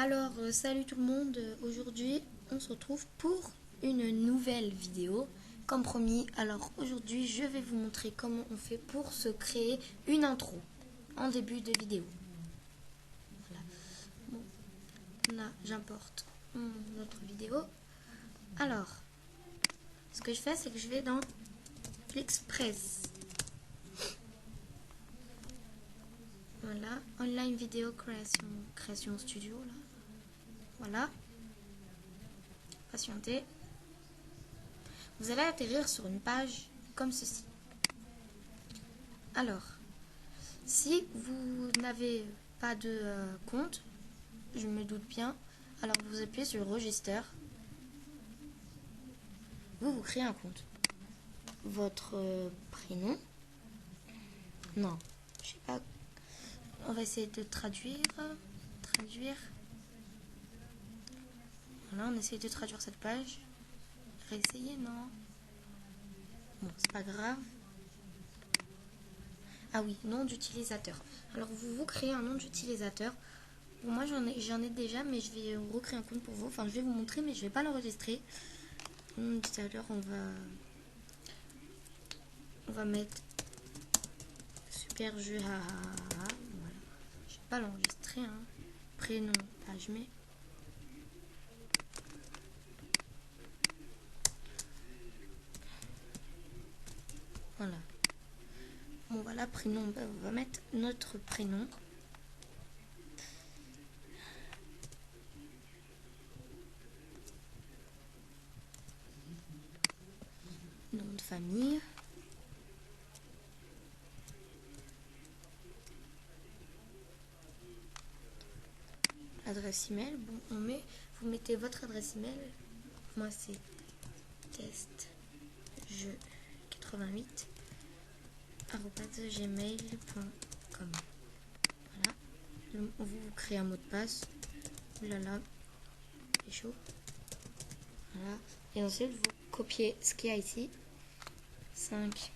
Alors, salut tout le monde, aujourd'hui on se retrouve pour une nouvelle vidéo. Comme promis, alors aujourd'hui je vais vous montrer comment on fait pour se créer une intro en début de vidéo. Voilà. Bon, là j'importe notre vidéo. Alors, ce que je fais c'est que je vais dans l'Express. Voilà, online vidéo création studio là. Voilà. Patientez. Vous allez atterrir sur une page comme ceci. Alors, si vous n'avez pas de compte, je me doute bien, alors vous appuyez sur Register. Vous créez un compte. Votre prénom. Non, je sais pas. On va essayer de traduire. Voilà, on essaye de traduire cette page. Réessayer, non. Bon, c'est pas grave. Ah oui, nom d'utilisateur. Alors vous créez un nom d'utilisateur. Bon, moi j'en ai déjà, mais je vais recréer un compte pour vous. Enfin, je vais vous montrer, mais je vais pas l'enregistrer. Nom d'utilisateur, on va mettre super jeu. Voilà. Je vais pas l'enregistrer. Hein. Prénom, là je mets. Voilà. Bon voilà, prénom, on va mettre notre prénom. Nom de famille. Adresse email. Bon, vous mettez votre adresse email. Moi c'est testjeu88@gmail.com. Voilà. Vous créez un mot de passe. Oulala, c'est chaud. Voilà. Et ensuite vous copiez ce qu'il y a ici. 5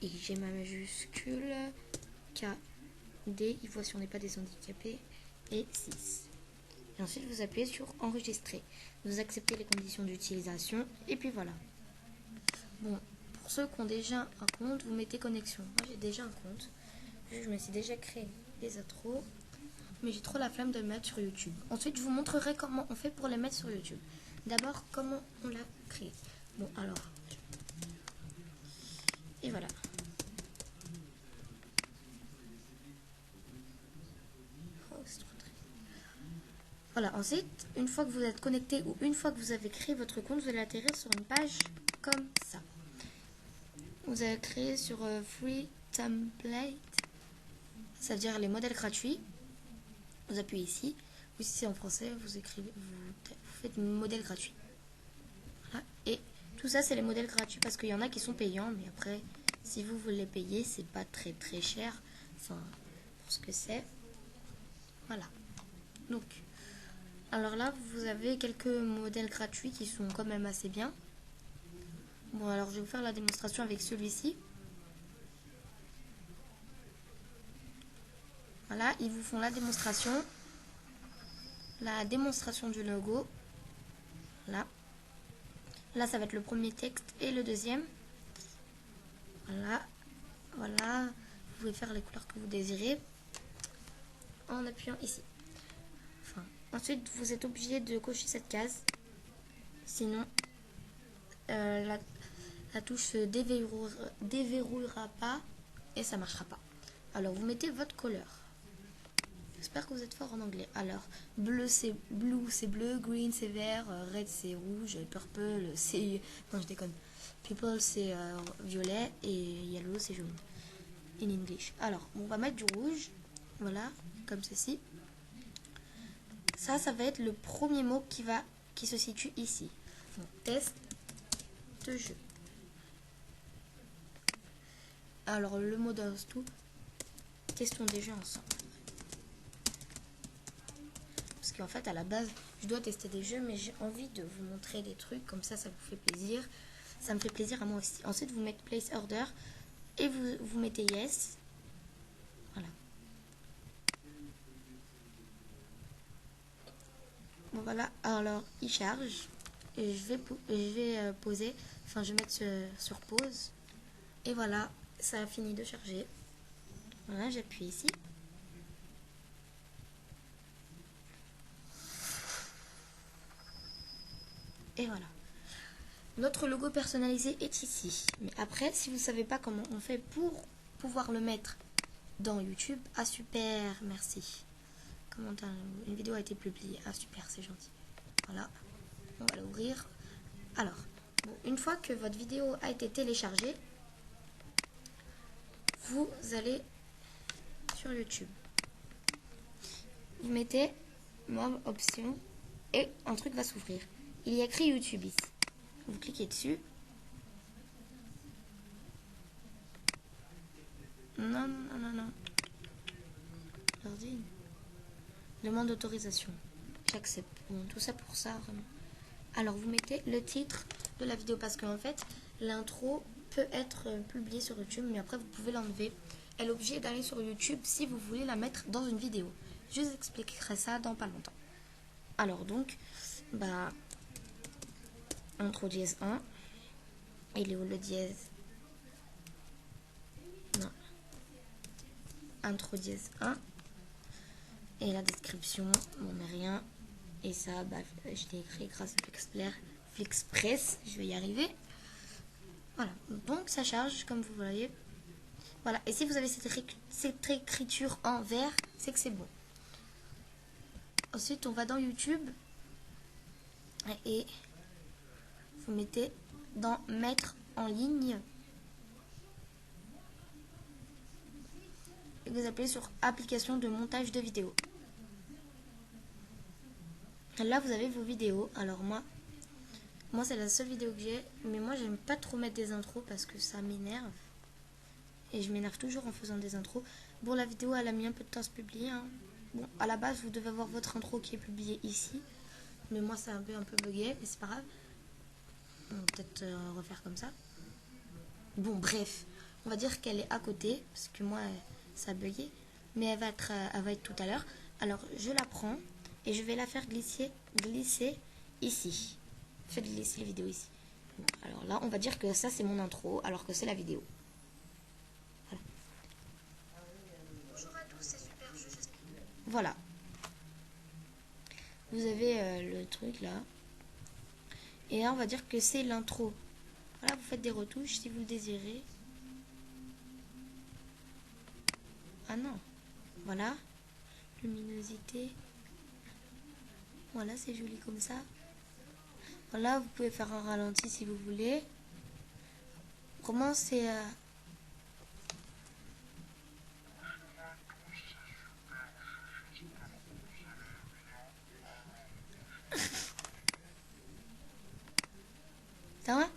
et G majuscule, K, D, il voit si on n'est pas des handicapés, et 6. Et ensuite vous appuyez sur enregistrer. Vous acceptez les conditions d'utilisation et puis voilà. Bon, pour ceux qui ont déjà un compte, vous mettez connexion. Moi j'ai déjà un compte. Je me suis déjà créé des intros, mais j'ai trop la flemme de le mettre sur YouTube. Ensuite je vous montrerai comment on fait pour les mettre sur YouTube. D'abord comment on l'a créé. Bon alors, et voilà. Voilà, ensuite, une fois que vous êtes connecté ou une fois que vous avez créé votre compte, vous allez atterrir sur une page comme ça. Vous allez créer sur Free Template, c'est-à-dire les modèles gratuits. Vous appuyez ici, ou si c'est en français, vous faites modèle gratuit. Voilà. Et tout ça, c'est les modèles gratuits parce qu'il y en a qui sont payants, mais après, si vous voulez payer, c'est pas très très cher. Enfin, pour ce que c'est. Voilà. Donc, alors là, vous avez quelques modèles gratuits qui sont quand même assez bien. Bon, alors je vais vous faire la démonstration avec celui-ci. Voilà, ils vous font la démonstration du logo. Là. Là, ça va être le premier texte et le deuxième. Voilà. Voilà. Vous pouvez faire les couleurs que vous désirez en appuyant ici. Enfin, ensuite, vous êtes obligé de cocher cette case. Sinon, la touche se déverrouillera pas et ça marchera pas. Alors, vous mettez votre couleur. J'espère que vous êtes fort en anglais. Alors, bleu c'est bleu, green c'est vert, red c'est rouge, purple c'est... Non, je déconne. People c'est violet et yellow c'est jaune. In English. Alors, on va mettre du rouge. Voilà, comme ceci. Ça va être le premier mot qui se situe ici. Donc, test de jeu. Alors, le mot tout. Testons des jeux ensemble. Parce qu'en fait, à la base, je dois tester des jeux, mais j'ai envie de vous montrer des trucs, comme ça vous fait plaisir. Ça me fait plaisir à moi aussi. Ensuite, vous mettez place order et vous mettez yes. Voilà. Voilà, alors il charge. Et je vais poser, enfin je vais mettre sur pause. Et voilà, ça a fini de charger. Voilà, j'appuie ici. Et voilà. Notre logo personnalisé est ici. Mais après, si vous ne savez pas comment on fait pour pouvoir le mettre dans YouTube, ah super, merci. Comment une vidéo a été publiée. Ah super, c'est gentil. Voilà, on va l'ouvrir. Alors, bon, une fois que votre vidéo a été téléchargée, vous allez sur YouTube. Vous mettez Mob Option et un truc va s'ouvrir. Il y a écrit YouTube ici. Vous cliquez dessus. Non. L'ordi. Demande d'autorisation. J'accepte. Bon, tout ça pour ça, vraiment. Alors, vous mettez le titre de la vidéo parce qu'en fait, l'intro peut être publiée sur YouTube, mais après, vous pouvez l'enlever. Elle est obligée d'aller sur YouTube si vous voulez la mettre dans une vidéo. Je vous expliquerai ça dans pas longtemps. Alors, donc, intro dièse 1. Il est où le dièse? Non. Intro dièse 1. Et la description, bon, mais rien. Et ça, je l'ai écrit grâce à Flixpress. Je vais y arriver. Voilà. Donc, ça charge, comme vous voyez. Voilà. Et si vous avez cette écriture en vert, c'est que c'est bon. Ensuite, on va dans YouTube. Et vous mettez dans mettre en ligne. Et vous appelez sur application de montage de vidéos. Là, vous avez vos vidéos. Alors moi c'est la seule vidéo que j'ai. Mais moi, j'aime pas trop mettre des intros parce que ça m'énerve. Et je m'énerve toujours en faisant des intros. Bon, la vidéo, elle a mis un peu de temps à se publier. Hein. Bon, à la base, vous devez avoir votre intro qui est publiée ici. Mais moi, c'est un peu bugué. Mais c'est pas grave. On va peut-être refaire comme ça. Bon, bref. On va dire qu'elle est à côté. Parce que moi, ça a bugué. Mais elle va être tout à l'heure. Alors, je la prends. Et je vais la faire glisser ici. Faites glisser la vidéo ici. Bon, alors là, on va dire que ça, c'est mon intro, alors que c'est la vidéo. Voilà. Bonjour à tous, c'est super. Voilà. Vous avez le truc là. Et là, on va dire que c'est l'intro. Voilà, vous faites des retouches si vous le désirez. Ah non. Voilà. Luminosité. Voilà, c'est joli comme ça. Voilà, vous pouvez faire un ralenti si vous voulez. Comment c'est... Ça va?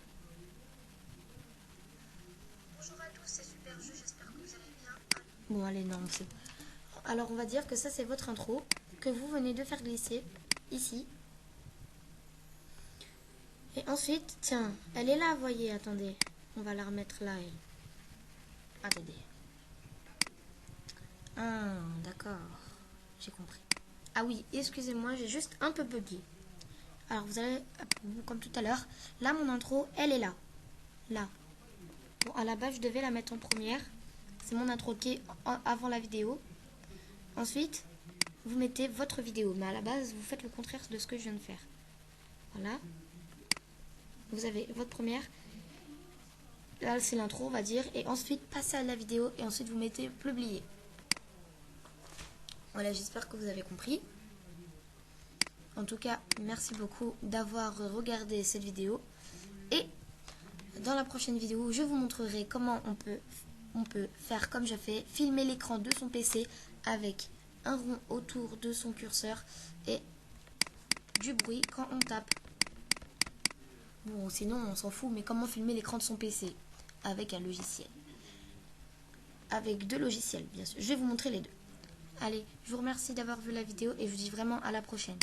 Bonjour à tous, c'est Super Jeu, j'espère que vous allez bien. Bon, allez, non, c'est bon. Alors, on va dire que ça, c'est votre intro que vous venez de faire glisser ici. Et ensuite, tiens, elle est là, voyez, attendez. On va la remettre là, elle. Attendez. Ah, d'accord. J'ai compris. Ah oui, excusez-moi, j'ai juste un peu bugué. Alors, vous allez, comme tout à l'heure, là, mon intro, elle est là. Là. Bon, à la base, je devais la mettre en première. C'est mon intro qui est avant la vidéo. Ensuite, vous mettez votre vidéo. Mais à la base, vous faites le contraire de ce que je viens de faire. Voilà. Vous avez votre première. Là, c'est l'intro, on va dire. Et ensuite, passez à la vidéo. Et ensuite, vous mettez publier. Voilà, j'espère que vous avez compris. En tout cas, merci beaucoup d'avoir regardé cette vidéo. Et dans la prochaine vidéo, je vous montrerai comment on peut faire comme j'ai fait. Filmer l'écran de son PC avec un rond autour de son curseur et du bruit quand on tape. Bon, sinon on s'en fout, mais comment filmer l'écran de son PC avec un logiciel. Avec deux logiciels, bien sûr. Je vais vous montrer les deux. Allez, je vous remercie d'avoir vu la vidéo et je vous dis vraiment à la prochaine.